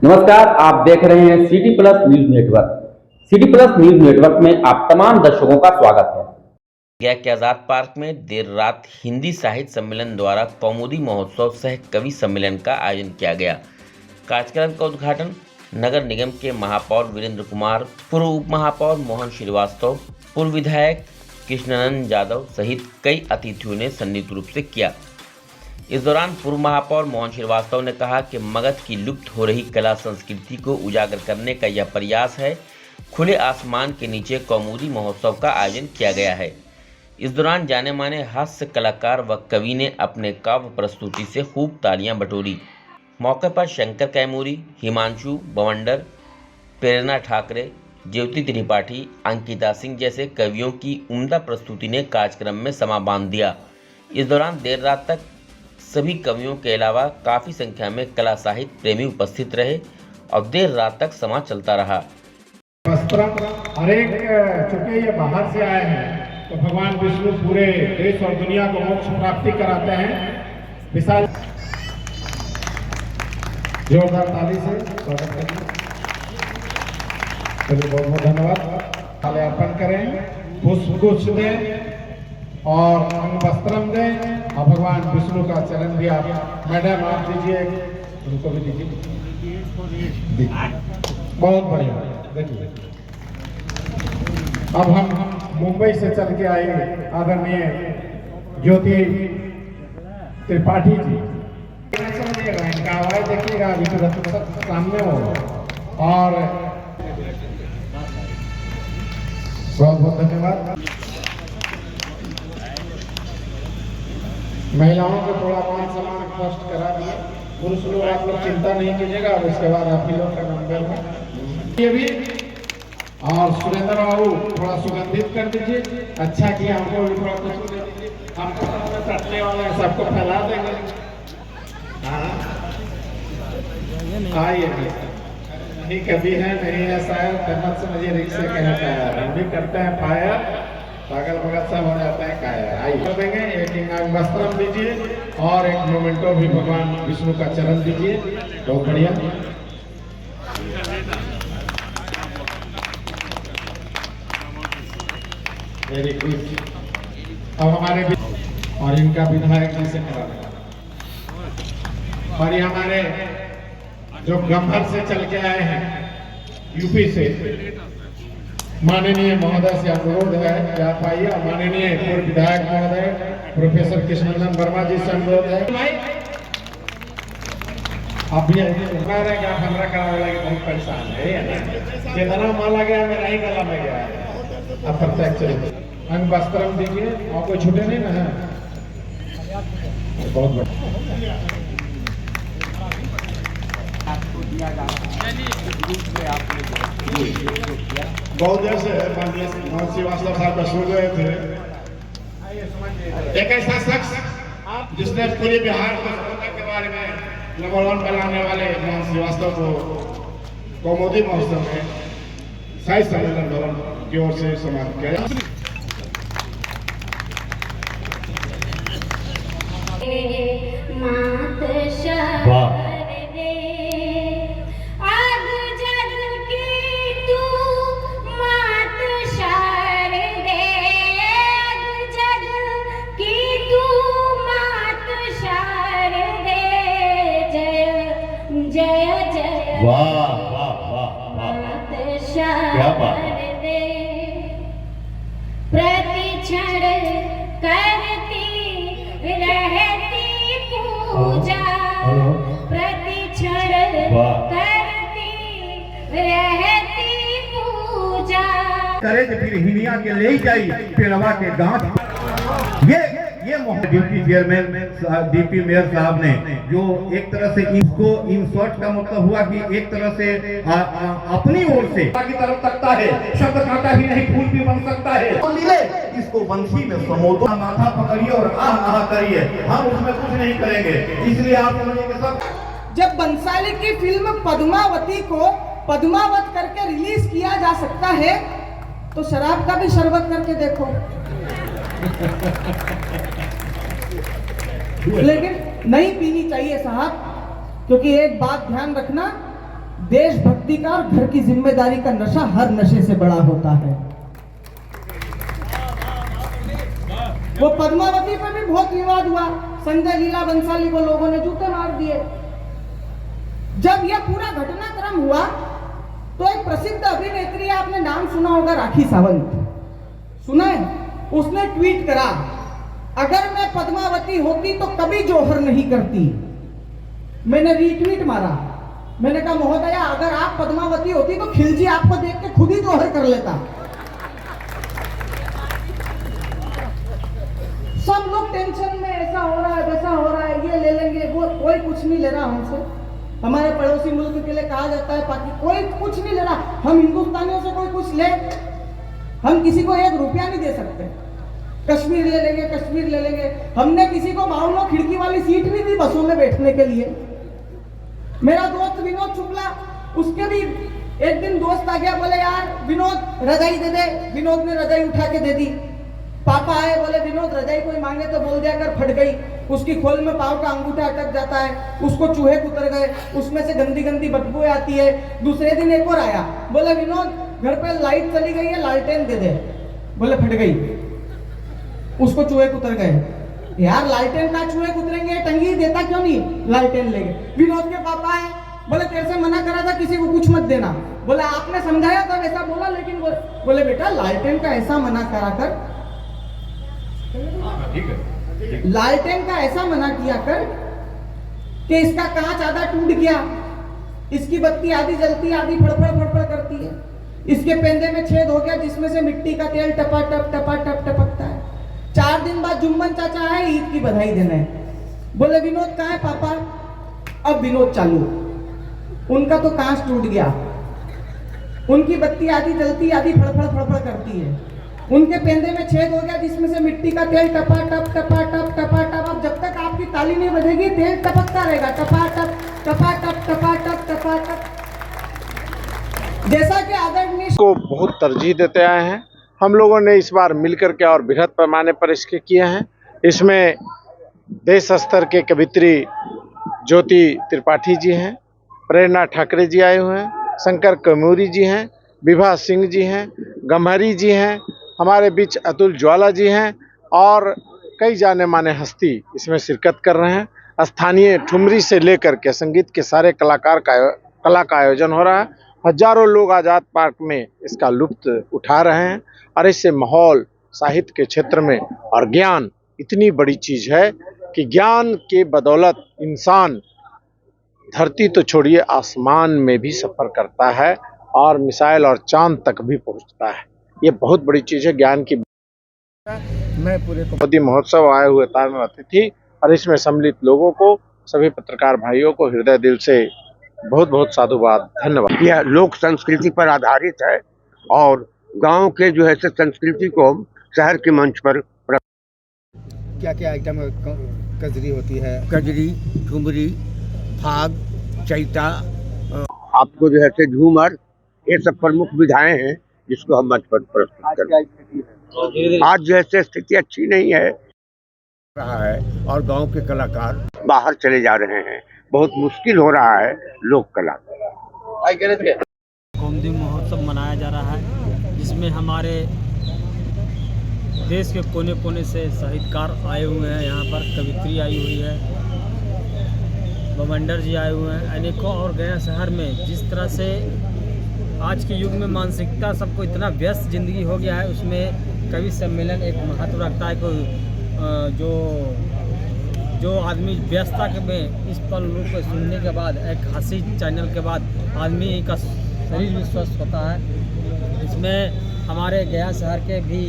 नमस्कार, आप देख रहे हैं city plus news network. City plus news network में आप तमाम दर्शकों का स्वागत है। गया के आजाद पार्क में देर रात हिंदी साहित्य सम्मेलन द्वारा कौमुदी महोत्सव सह कवि सम्मेलन का आयोजन किया गया। कार्यक्रम का उद्घाटन नगर निगम के महापौर वीरेंद्र कुमार, पूर्व उप महापौर मोहन श्रीवास्तव, पूर्व विधायक कृष्णानंद यादव सहित कई अतिथियों ने संयुक्त रूप से किया। इस दौरान पूर्व महापौर मोहन श्रीवास्तव ने कहा कि मगध की लुप्त हो रही कला संस्कृति को उजागर करने का यह प्रयास है। खुले आसमान के नीचे कौमुदी महोत्सव का आयोजन किया गया है। इस दौरान जाने माने हास्य कलाकार व कवि ने अपने काव्य प्रस्तुति से खूब तालियां बटोरी। मौके पर शंकर कैमूरी, हिमांशु बवंडर, प्रेरणा ठाकरे, ज्योति त्रिपाठी, अंकिता सिंह जैसे कवियों की उम्दा प्रस्तुति ने कार्यक्रम में समा बांध दिया। इस दौरान देर रात तक सभी कवियों के अलावा काफ़ी संख्या में कला साहित्य प्रेमी उपस्थित रहे और देर रात तक समा चलता रहा। अनेक चूंकि ये बाहर से आए हैं तो भगवान विष्णु पूरे देश और दुनिया को मोक्ष प्राप्ति कराते हैं। विशाल जोरदार ताली से स्वागत करें। चलिए बहुत बहुत धन्यवाद। ताले अर्पण करें, पुष्प गुच्छ दें और अंग वस्त्रम दें और भगवान विष्णु का चरण भी आप मैडम आप दीजिए, उनको भी दीजिए। बहुत बढ़िया। देखिए अब हम मुंबई से चल के आए आदरणीय ज्योति त्रिपाठी जी। समझिएगा इनका आवाज देखिएगा, अभी तो सामने हो। और बहुत बहुत धन्यवाद। महिलाओं को थोड़ा मान सम्मान स्पष्ट करा दिए। पुरुष लोग आप लोग चिंता नहीं कीजिएगा, उसके बाद आप ही लोग का नंबर है ये भी। और सुरेंद्र बाबू थोड़ा सुगंधित कर दीजिए। अच्छा किया, हमको भी थोड़ा कुछ दे दीजिए। हम चटने वाले सबको फैला देंगे। आइए नहीं कभी है नहीं है शायद मत समझिए, रिक्शे कहता है हम भी करते हैं फायर, पागल भगत सब हो जाता है काया। आइए देंगे एक अंग वस्त्रम दीजिए और एक मोमेंटो भी भगवान विष्णु का चरण दीजिए। बहुत बढ़िया। Very good. अब हमारे और इनका विधायक जी से करा और ये हमारे जो गंभर से चल के आए हैं यूपी से, माननीय महोदय से अनुरोध है कि आप आइए। और माननीय पूर्व विधायक महोदय प्रोफेसर कृष्णानंद वर्मा जी से अनुरोध है आप भी कह रहे हैं कि आप हमरा करा वाला की बहुत परेशान है। जितना माला गया मेरा ही गला में गया है। अब प्रत्यक्ष अंग वस्त्रम दीजिए और कोई छूटे नहीं ना है। बहुत बढ़िया। बहुत देर से मोहन श्रीवास्तव साहब का सुन रहे थे। एक ऐसा शख्स जिसने पूरे बिहार को सफलता के बारे में नंबर 1 बनाने वाले मोहन श्रीवास्तव को कौमुदी महोत्सव में साहित्य सम्मेलन भवन की ओर से सम्मानित किया। वाह वाह वाह वाह, क्या बात। प्रतिक्षण करती रहती पूजा, प्रतिक्षण करती रहती पूजा। करे फिर हिनिया के ले जाई पेड़वा के गांठ। ये डिप्टी चेयरमैन डीपी मेयर साहब ने जो एक तरह से इसको इन शॉर्ट का मतलब हुआ कि एक तरह से अपनी ओर से की तरफ तकता है। शब्द कांटा ही नहीं फूल भी बन सकता है। तो मिले इसको वंशी में समोदो, माथा पकड़िए और आह करिए, हम उसमें कुछ नहीं करेंगे। इसलिए आप समझिए सब। जब बंसाली की फिल्म पद्मावती को पद्मावत करके रिलीज किया जा सकता है तो शराब का भी शरबत करके देखो। लेकिन नहीं पीनी चाहिए साहब, क्योंकि एक बात ध्यान रखना, देशभक्ति का और घर की जिम्मेदारी का नशा हर नशे से बड़ा होता है। वो पद्मावती पर भी बहुत विवाद हुआ, संजय लीला बंसाली को लोगों ने जूते मार दिए। जब यह पूरा घटनाक्रम हुआ तो एक प्रसिद्ध अभिनेत्री, आपने नाम सुना होगा, राखी सावंत, सुना है? उसने ट्वीट करा, अगर मैं पद्मावती होती तो कभी जौहर नहीं करती। मैंने रीट्वीट मारा, मैंने कहा महोदया अगर आप पद्मावती होती तो खिलजी आपको देख के खुद ही जौहर कर लेता। सब लोग टेंशन में, ऐसा हो रहा है वैसा हो रहा है, ये ले लेंगे वो, कोई कुछ नहीं ले रहा हमसे। हमारे पड़ोसी मुल्क के लिए कहा जाता है कोई कुछ नहीं ले रहा। हम हिंदुस्तानियों से कोई कुछ ले, हम किसी को 1 रुपया नहीं दे सकते। कश्मीर ले लेंगे, कश्मीर ले लेंगे। हमने किसी को 52 खिड़की वाली सीट नहीं दी बसों में बैठने के लिए। मेरा दोस्त विनोद शुक्ला, उसके भी एक दिन दोस्त आ गया, बोले यार विनोद रजाई दे दे। विनोद ने रजाई उठा के दे दी। पापा आए, बोले विनोद रजाई कोई मांगे तो बोल दिया कर, फट गई। उसकी खोल में पाँव का अंगूठा अटक जाता है, उसको चूहे कुतर गए, उसमें से गंदी गंदी बदबू आती है। दूसरे दिन एक और आया, बोले विनोद घर पे लाइट चली गई है, लालटेन दे दे। बोले फट गई, उसको चूहे कुतर गए। यार लालटेन का चूहे कुतरेंगे, टंगी देता क्यों नहीं, लालटेन ले गए। विनोद के पापा आए, बोले तेरे से मना करा था किसी को कुछ मत देना। बोले आपने समझाया था वैसा बोला, लेकिन बोले बेटा लालटेन का ऐसा मना करा कर, लालटेन का ऐसा मना किया कर कि इसका कांच आधा टूट गया, इसकी बत्ती आधी जलती आधी फड़फड़ फड़फड़ करती है, इसके पेंदे में छेद हो गया जिसमें से मिट्टी का तेल टपाटप टपकता है। 4 दिन बाद जुम्मन चाचा आए ईद की बधाई देने। बोले विनोद कहाँ है पापा? अब विनोद चालू, उनका तो कांच टूट गया, उनकी बत्ती आधी जलती आधी फड़फड़ फड़फड़ करती है, उनके पेंदे में छेद हो गया जिसमें से मिट्टी का तेल टपाटप टपाटप टपाटप। अब जब तक आपकी ताली नहीं बजेगी तेल टपकता रहेगा, टपाटप टपाटप टपाटप टपाटप। जैसा कि आदरणीय को बहुत तरजीह देते आए हैं। हम लोगों ने इस बार मिलकर के और बृहद पैमाने पर इसके किए हैं। इसमें देश स्तर के कवित्री ज्योति त्रिपाठी जी हैं, प्रेरणा ठाकरे जी आए हुए हैं, शंकर कमूरी जी हैं, विभा सिंह जी हैं, गम्हरी जी हैं, हमारे बीच अतुल ज्वाला जी हैं और कई जाने माने हस्ती इसमें शिरकत कर रहे हैं। स्थानीय ठुमरी से लेकर के संगीत के सारे कला का आयोजन हो रहा है। हजारों लोग आज़ाद पार्क में इसका लुत्फ उठा रहे हैं और इससे माहौल साहित्य के क्षेत्र में और ज्ञान इतनी बड़ी चीज़ है कि ज्ञान के बदौलत इंसान धरती तो छोड़िए आसमान में भी सफ़र करता है और मिसाइल और चांद तक भी पहुंचता है। ये बहुत बड़ी चीज़ है ज्ञान की। मैं पूरे मोदी महोत्सव आए हुए ताज़ा अतिथि और इसमें सम्मिलित लोगों को, सभी पत्रकार भाइयों को हृदय दिल से बहुत बहुत साधुवाद, धन्यवाद। यह लोक संस्कृति पर आधारित है और गांव के जो है संस्कृति को शहर के मंच पर क्या क्या आइटम कजरी होती है? कजरी, ठुमरी, फाग, चैता, आपको जो है झूमर, ये सब प्रमुख विधाएं हैं जिसको हम मंच पर प्रस्तुत करते हैं। आज जैसे स्थिति अच्छी नहीं है रहा है और गांव के कलाकार बाहर चले जा रहे हैं, बहुत मुश्किल हो रहा है लोक कला। कौमुदी महोत्सव मनाया जा रहा है जिसमें हमारे देश के कोने कोने से साहित्यकार आए हुए हैं। यहाँ पर कवित्री आई हुई है, बवंडर जी आए हुए हैं, अनेकों। और गया शहर में जिस तरह से आज के युग में मानसिकता सबको इतना व्यस्त ज़िंदगी हो गया है, उसमें कवि सम्मेलन एक महत्व रखता है। जो आदमी व्यस्तता के में इस पल को सुनने के बाद, एक हंसी चैनल के बाद आदमी का शरीर भी स्वस्थ होता है। इसमें हमारे गया शहर के भी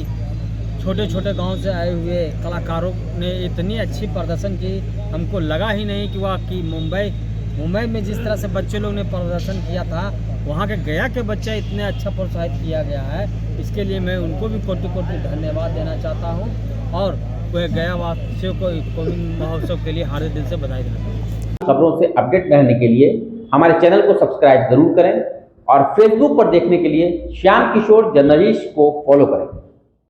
छोटे छोटे गांव से आए हुए कलाकारों ने इतनी अच्छी प्रदर्शन की, हमको लगा ही नहीं कि वह कि मुंबई में जिस तरह से बच्चे लोग ने प्रदर्शन किया था, वहाँ के गया के बच्चे इतने अच्छा प्रोत्साहित किया गया है। इसके लिए मैं उनको भी कोटि कोटि धन्यवाद देना चाहता हूँ और वह गया वासियों को कोविंद महोत्सव के लिए हार्दिक दिल से बधाई देना चाहता हूँ। खबरों से अपडेट रहने के लिए हमारे चैनल को सब्सक्राइब जरूर करें और फेसबुक पर देखने के लिए श्याम किशोर जर्नलिस्ट को फॉलो करें।